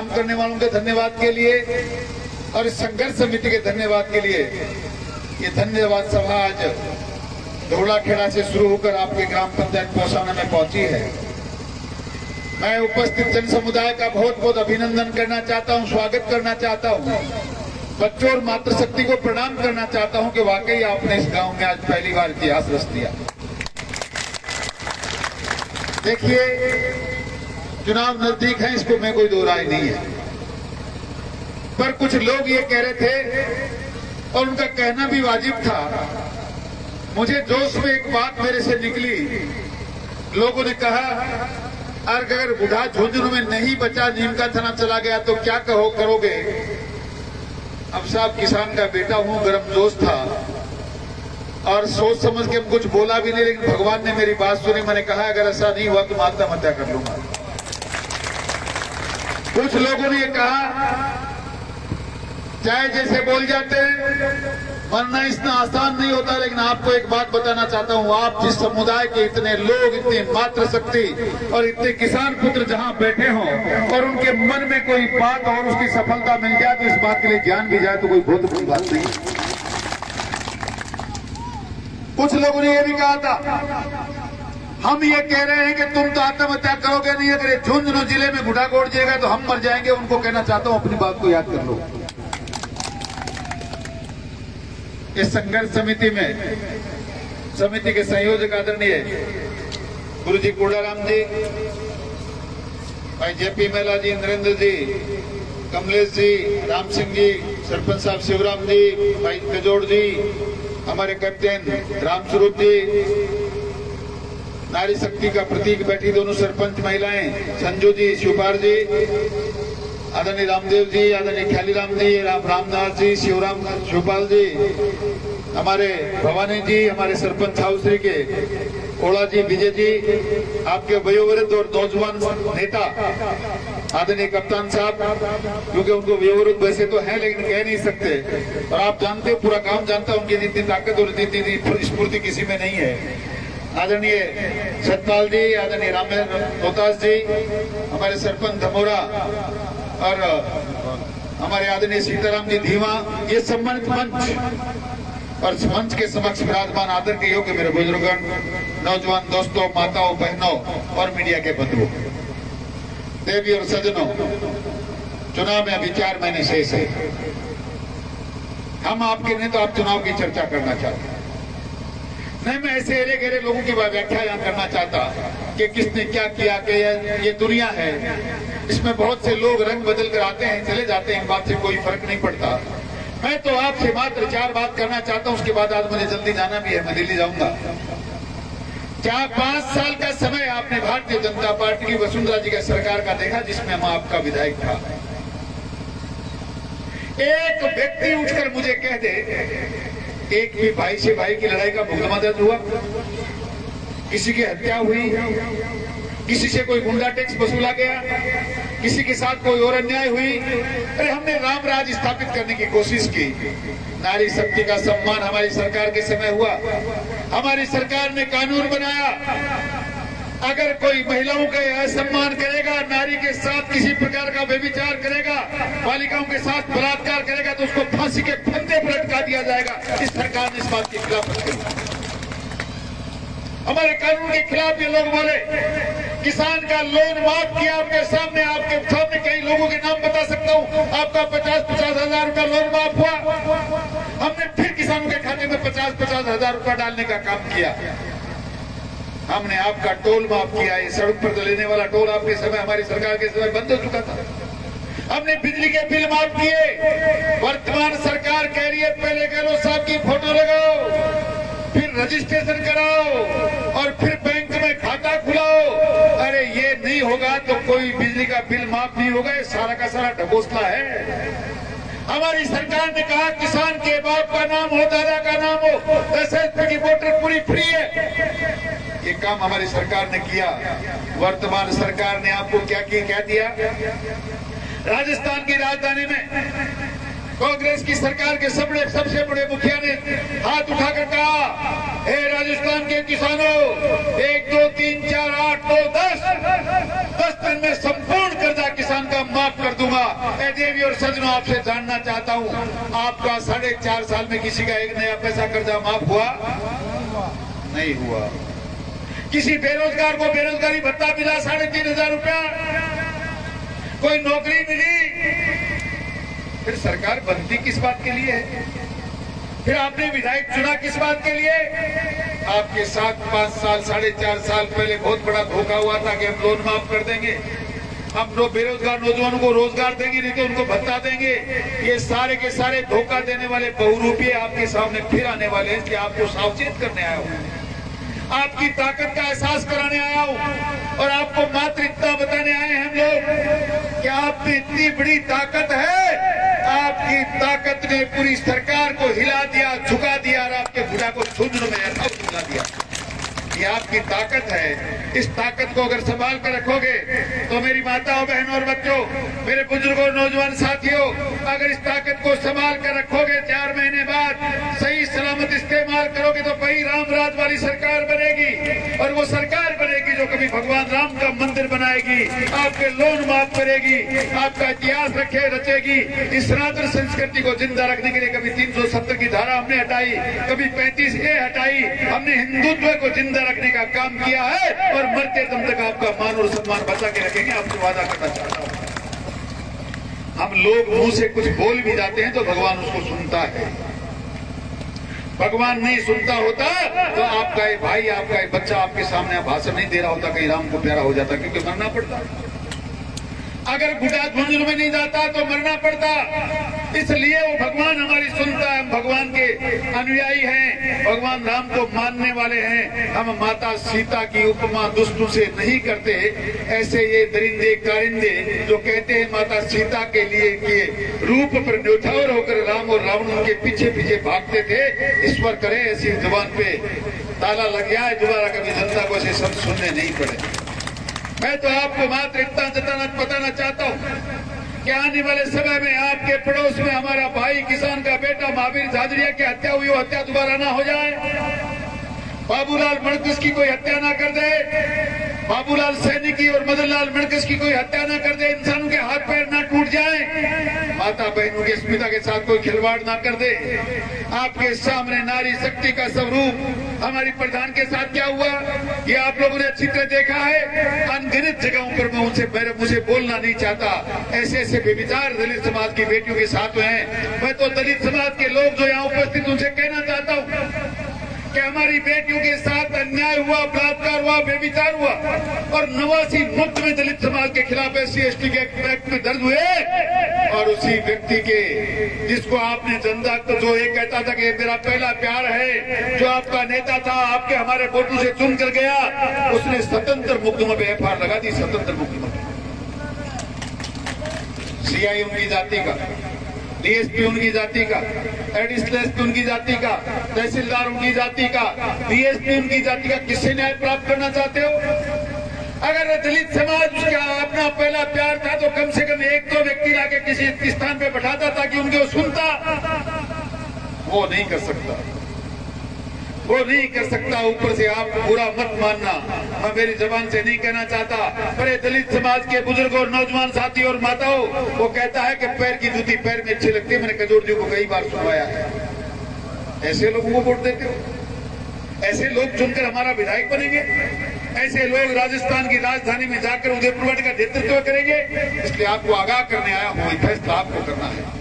काम करने वालों के धन्यवाद के लिए और इस संघर्ष समिति के धन्यवाद के लिए ये धन्यवाद सभा आज धोलाखेड़ा से शुरू होकर आपके ग्राम पंचायत पौसाना में पहुंची है। मैं उपस्थित जन समुदाय का बहुत बहुत अभिनंदन करना चाहता हूं, स्वागत करना चाहता हूं। बच्चों और मातृशक्ति को प्रणाम करना चाहता हूं कि वाकई आपने इस गांव में आज पहली बार इतिहास रच दिया। देखिए, चुनाव नजदीक है, इसको मैं कोई दो राय नहीं है, पर कुछ लोग ये कह रहे थे और उनका कहना भी वाजिब था। मुझे जोश में एक बात मेरे से निकली। लोगों ने कहा, अगर बुढ़ा झुंझुनू में नहीं बचा, नीम का थाना चला गया तो क्या करोगे? अब साहब, किसान का बेटा हूं, गर्म जोश था और सोच समझ के कुछ बोला भी नहीं, लेकिन भगवान ने मेरी बात सुनी। मैंने कहा, अगर ऐसा नहीं हुआ तो आत्महत्या कर लूंगा। कुछ लोगों ने ये कहा, चाहे जैसे बोल जाते हैं, मरना इतना आसान नहीं होता। लेकिन आपको एक बात बताना चाहता हूं, आप जिस समुदाय के इतने लोग, इतनी मातृशक्ति और इतने किसान पुत्र जहां बैठे हों और उनके मन में कोई बात और उसकी सफलता मिल जाए तो इस बात के लिए जान भी जाए तो कोई बहुत बड़ी बात नहीं। कुछ लोगों ने यह भी कहा था, हम ये कह रहे हैं कि तुम तो आत्महत्या करोगे नहीं, अगर झुंझुनू जिले में बुढ़ा गोड़ जाएगा तो हम मर जाएंगे। उनको कहना चाहता हूं, अपनी बात को याद कर लो। इस संघर्ष समिति में समिति के संयोजक आदरणीय गुरुजी कोडाराम जी, भाई जेपी मेला जी, नरेंद्र जी, कमलेश जी, राम सिंह जी, सरपंच साहब शिवराम जी, भाई गजोड़ जी, हमारे कैप्टन रामस्वरूप जी, नारी शक्ति का प्रतीक बैठी दोनों सरपंच महिलाएं संजू जी, शिवपाल जी, आदरणीय रामदेव जी, आदरणीय ख्यालीराम जी, रामनाथ जी, शिवपाल जी, हमारे भवानी जी, हमारे सरपंच हाउसरी के ओला जी, विजय जी, आपके वयोवृद्ध और नौजवान नेता आदरणीय कप्तान साहब, क्योंकि उनको वयोवृद्ध वैसे तो है लेकिन कह नहीं सकते, और आप जानते हो, पूरा गांव जानता है, उनकी जितनी ताकत और जितनी स्फूर्ति किसी में नहीं है। आदरणीय सतपाल जी, आदरणीय रोहतास जी, हमारे सरपंच धमोरा और हमारे आदरणीय सीताराम जी धीमा, ये सम्मानित मंच और मंच के समक्ष विराजमान आदर के योग्य मेरे बुजुर्गण, नौजवान दोस्तों, माताओं, बहनों और मीडिया के बंधुओं, देवी और सज्जनों, चुनाव में अभी 4 महीने शेष है। हम आपके नहीं तो आप चुनाव की चर्चा करना चाहते हैं। नहीं, मैं ऐसे एरे गहरे लोगों की व्याख्या यहाँ करना चाहता कि किसने क्या किया, कि ये दुनिया है, इसमें बहुत से लोग रंग बदल कर आते हैं, चले जाते हैं, बात से कोई फर्क नहीं पड़ता। मैं तो आपसे मात्र 4 बात करना चाहता हूँ, उसके बाद आज मुझे जल्दी जाना भी है, मैं दिल्ली जाऊंगा। 4-5 साल का समय आपने भारतीय जनता पार्टी की वसुंधरा जी की सरकार का देखा, जिसमें हम आपका विधायक था। एक व्यक्ति उठकर मुझे कह दे, एक भी भाई से भाई की लड़ाई का मुकदमा दर्ज हुआ, किसी की हत्या हुई, किसी से कोई गुंडा टैक्स वसूला गया, किसी के साथ कोई और अन्याय हुई? अरे हमने राम राज स्थापित करने की कोशिश की। नारी शक्ति का सम्मान हमारी सरकार के समय हुआ। हमारी सरकार ने कानून बनाया, अगर कोई महिलाओं का असम्मान करेगा, नारी के साथ किसी प्रकार का व्यभिचार करेगा, बालिकाओं के साथ बलात्कार करेगा तो उसको फांसी के फंदे पर लटका दिया जाएगा। इस सरकार ने इस बात के खिलाफ की। हमारे कानून के खिलाफ ये लोग बोले। किसान का लोन माफ किया, आपके सामने कई लोगों के नाम बता सकता हूँ। आपका 50-50 हजार रुपया लोन माफ हुआ। हमने फिर किसानों के खाते में 50-50 हजार रुपया डालने का काम किया। हमने आपका टोल माफ किया। ये सड़क पर लेने वाला टोल आपके समय, हमारी सरकार के समय बंद हो चुका था। हमने बिजली के बिल माफ किए। वर्तमान सरकार कह रही है पहले गहलोत साहब की फोटो लगाओ, फिर रजिस्ट्रेशन कराओ और फिर बैंक में खाता खुलाओ। अरे ये नहीं होगा तो कोई बिजली का बिल माफ नहीं होगा। ये सारा का सारा ढकोसला है। हमारी सरकार ने कहा किसान के बाप का नाम हो, दादा का नाम हो, 10 रुपए की मोटर पूरी फ्री है। ये काम हमारी सरकार ने किया। वर्तमान सरकार ने आपको क्या दिया? राजस्थान की राजधानी में कांग्रेस की सरकार के सबसे बड़े मुखिया ने हाथ उठाकर कहा, हे राजस्थान के किसानों, 1 2 3 4 8 9 10 दिन में संपूर्ण कर्जा किसान का माफ कर दूंगा। 4 साल में किसी का एक नया पैसा कर्जा माफ हुआ? नहीं हुआ। किसी बेरोजगार को बेरोजगारी भत्ता मिला 3,500 रुपया? कोई नौकरी मिली? फिर सरकार बनती किस बात के लिए है? फिर आपने विधायक चुना किस बात के लिए? आपके साथ 5 साल 4.5 साल पहले बहुत बड़ा धोखा हुआ था कि हम लोन माफ कर देंगे, हम लोग बेरोजगार नौजवानों को रोजगार देंगे, नहीं तो उनको भत्ता देंगे। ये सारे के सारे धोखा देने वाले बहुरूपी आपके सामने फिर आने वाले हैं कि आपको सावचेत करने आया हूं, आपकी ताकत का एहसास कराने आया हूं और आपको मात्र इतना बताने आए हैं हम लोग कि आप में इतनी बड़ी ताकत है। आपकी ताकत ने पूरी सरकार को हिला दिया, झुका दिया और आपके बुढ़ा को शून्य में ऐसा झुका दिया। ये आपकी ताकत है। इस ताकत को अगर संभाल कर रखोगे तो मेरी माताओं, बहनों और बच्चों, मेरे बुजुर्गों, नौजवान साथियों, अगर इस ताकत को संभाल कर रखोगे 4 महीने बाद सही सलामत इस्तेमाल करोगे तो वही राम राज वाली सरकार बनेगी। और वो सरकार बनेगी जो कभी भगवान राम का मंदिर बनाएगी, आपके लोन माफ करेगी, आपका इतिहास रचेगी। इस सनातन संस्कृति को जिंदा रखने के लिए कभी 370 की धारा हमने हटाई, कभी 35A हटाई। हमने हिंदुत्व को जिंदा रखने का काम किया है और मरते दम तक आपका मान और सम्मान बचा के रखेंगे। आपसे वादा करना चाहता हूं। हम लोग मुंह से कुछ बोल भी जाते हैं तो भगवान उसको सुनता है। भगवान नहीं सुनता होता तो आपका ये भाई, आपका ये बच्चा आपके सामने भाषण नहीं दे रहा होता, कहीं राम को प्यारा हो जाता, क्योंकि मरना पड़ता। अगर बुढ़ा झुंझुन में नहीं जाता तो मरना पड़ता। इसलिए वो भगवान हमारी सुनता है। हम भगवान के अनुयायी हैं, भगवान राम को मानने वाले हैं। हम माता सीता की उपमा दुष्टों से नहीं करते। ऐसे ये दरिंदे कारिंदे जो कहते हैं माता सीता के लिए कि रूप पर न्योछावर होकर राम और रावण उनके पीछे पीछे भागते थे, ईश्वर करे ऐसी जुबान पे ताला लग गया है, दोबारा कभी जनता को ऐसे शब्द सुनने नहीं पड़े। मैं तो आपको मात्र इतना बताना चाहता हूँ कि आने वाले समय में आपके पड़ोस में हमारा भाई किसान का बेटा महावीर झाझड़िया की हत्या हुई, वो हत्या दोबारा ना हो जाए। बाबूलाल मणकस की कोई हत्या ना कर दे, बाबूलाल सैनी की और मदन लाल मणकस की कोई हत्या ना कर दे, इंसानों के हाथ पैर ना टूट जाए, माता बहनों की अस्मिता के साथ कोई खिलवाड़ ना कर दे। आपके सामने नारी शक्ति का स्वरूप हमारी प्रधान के साथ क्या हुआ ये आप लोगों ने अच्छी तरह देखा है। अनगिनत जगहों पर मैं उनसे मुझे बोलना नहीं चाहता, ऐसे ऐसे बेविचार दलित समाज की बेटियों के साथ हैं। मैं तो दलित समाज के लोग जो यहाँ उपस्थित उनसे कहना चाहता हूँ कि हमारी बेटियों के साथ अन्याय हुआ, बलात्कार हुआ, बेविचार हुआ और 89 मुफ्त में दलित समाज के खिलाफ SC/ST के एक्ट में दर्ज हुए। और उसी व्यक्ति के जिसको आपने जनता को जो ये कहता था कि मेरा पहला प्यार है, जो आपका नेता था, आपके हमारे वोटों से चुन कर गया, उसने स्वतंत्र मुकदमा पे FIR लगा दी। स्वतंत्र मुकदमा, CI उनकी जाति का, DSP उनकी जाति का, एडिशनल एसपी उनकी जाति का, तहसीलदार उनकी जाति का, DSP उनकी जाति का। किससे न्याय प्राप्त करना चाहते हो? अगर दलित समाज का अपना पहला प्यार था तो कम से कम 1-2 व्यक्ति लाके किसी स्थान पे बैठाता ताकि उनको सुनता। वो नहीं कर सकता, वो नहीं कर सकता। ऊपर से आप बुरा मत मानना, मैं मेरी जबान से नहीं कहना चाहता, पर दलित समाज के बुजुर्ग और नौजवान साथी और माताओं, वो कहता है कि पैर की जूती पैर में अच्छी लगती है। मैंने कजोड़ जी को कई बार सुनवाया है। ऐसे लोगों को वोट देते हो? ऐसे लोग चुनकर हमारा विधायक बनेंगे? ऐसे लोग राजस्थान की राजधानी में जाकर उदयपुर वाटी का नेतृत्व करेंगे? इसलिए आपको आगाह करने आया हूँ, फैसला आपको करना है।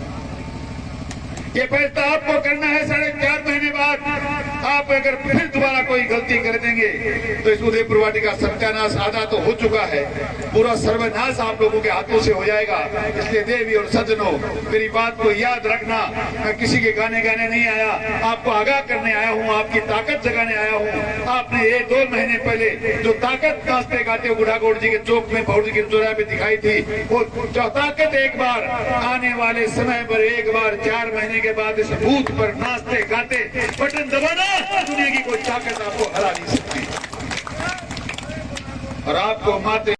ये फैसला आपको करना है। 4.5 महीने बाद आप अगर फिर दोबारा कोई गलती कर देंगे तो इस उदयपुर वाटी का सत्यानाश आधा तो हो चुका है, पूरा सर्वनाश आप लोगों के हाथों से हो जाएगा। इसलिए देवी और सज्जनों, मेरी बात को याद रखना। मैं किसी के गाने नहीं आया, आपको आगाह करने आया हूँ, आपकी ताकत जगाने आया हूँ। आपने ये 2 महीने पहले जो ताकत नाचते गाते बुढ़ागोड़ जी के चौक में, भौर जी के चौराहे पे दिखाई थी, वो ताकत एक बार आने वाले समय पर, एक बार 4 महीने के बाद इस बूथ पर नाचते गाते बटन दबाना, दुनिया की कोई ताकत आपको हरा नहीं सकती। और आपको मात्र